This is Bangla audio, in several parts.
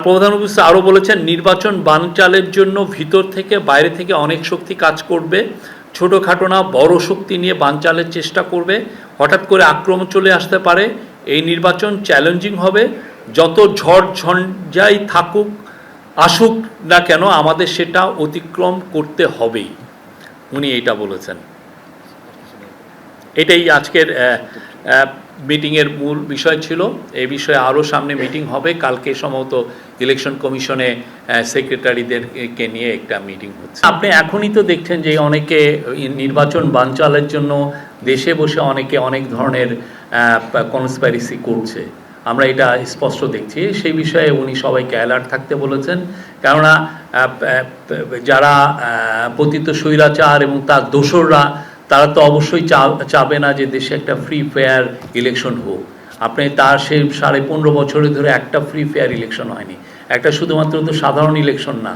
প্রধান উপদেষ্টা আরও বলেছেন, নির্বাচন বানচালের জন্য ভিতর থেকে বাইরে থেকে অনেক শক্তি কাজ করবে। ছোটোখাটো না বড় শক্তি নিয়ে বানচালের চেষ্টা করবে। হঠাৎ করে আক্রমণ চলে আসতে পারে। এই নির্বাচন চ্যালেঞ্জিং হবে। যত ঝড় ঝঞ্ঝাই আসুক না কেন আমাদের সেটা অতিক্রম করতে হবেই। উনি এটা বলেছেন। এটাই আজকের মিটিংয়ের মূল বিষয় ছিল। এই বিষয়ে আরও সামনে মিটিং হবে। কালকে সম্ভবত ইলেকশন কমিশনে সেক্রেটারিদেরকে নিয়ে একটা মিটিং হচ্ছে। আপনি এখনই তো দেখছেন যে অনেকে নির্বাচন বানচালের জন্য দেশে বসে অনেকে অনেক ধরনের কনস্পাইরেসি করছে। আমরা এটা স্পষ্ট দেখছি। সেই বিষয়ে উনি সবাইকে অ্যালার্ট থাকতে বলেছেন। কেননা যারা পতিত স্বৈরাচার এবং তার দোসররা, তারা তো অবশ্যই চাবে না যে দেশে একটা ফ্রি ফেয়ার ইলেকশন হোক। আপনি তার সেই 15.5 বছরে ধরে একটা ফ্রি ফেয়ার ইলেকশন হয়নি। একটা শুধুমাত্র তো সাধারণ ইলেকশন না,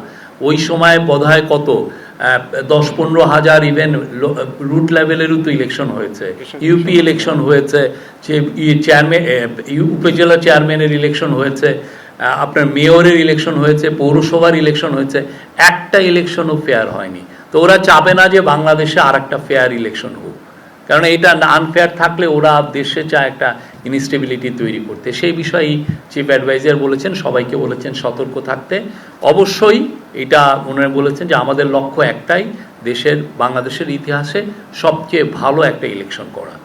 ওই সময় বোধহয় কত 10-15 হাজার ইভেন রুট লেভেলেরও তো ইলেকশন হয়েছে। ইউপি ইলেকশন হয়েছে, যে চেয়ারম্যান উপজেলা চেয়ারম্যানের ইলেকশন হয়েছে, আপনার মেয়রের ইলেকশন হয়েছে, পৌরসভার ইলেকশন হয়েছে। একটা ইলেকশনও ফেয়ার হয়নি। তো ওরা চাবে না যে বাংলাদেশে আর একটা ফেয়ার ইলেকশন হোক, কারণ এটা আনফেয়ার থাকলে ওরা দেশে চায় একটা ইনস্টেবিলিটি তৈরি করতে। সেই বিষয়েই চিফ অ্যাডভাইজার বলেছেন, সবাইকে বলেছেন সতর্ক থাকতে। অবশ্যই এটা ওনারা বলেছেন যে আমাদের লক্ষ্য একটাই, বাংলাদেশের ইতিহাসে সবচেয়ে ভালো একটা ইলেকশন করা।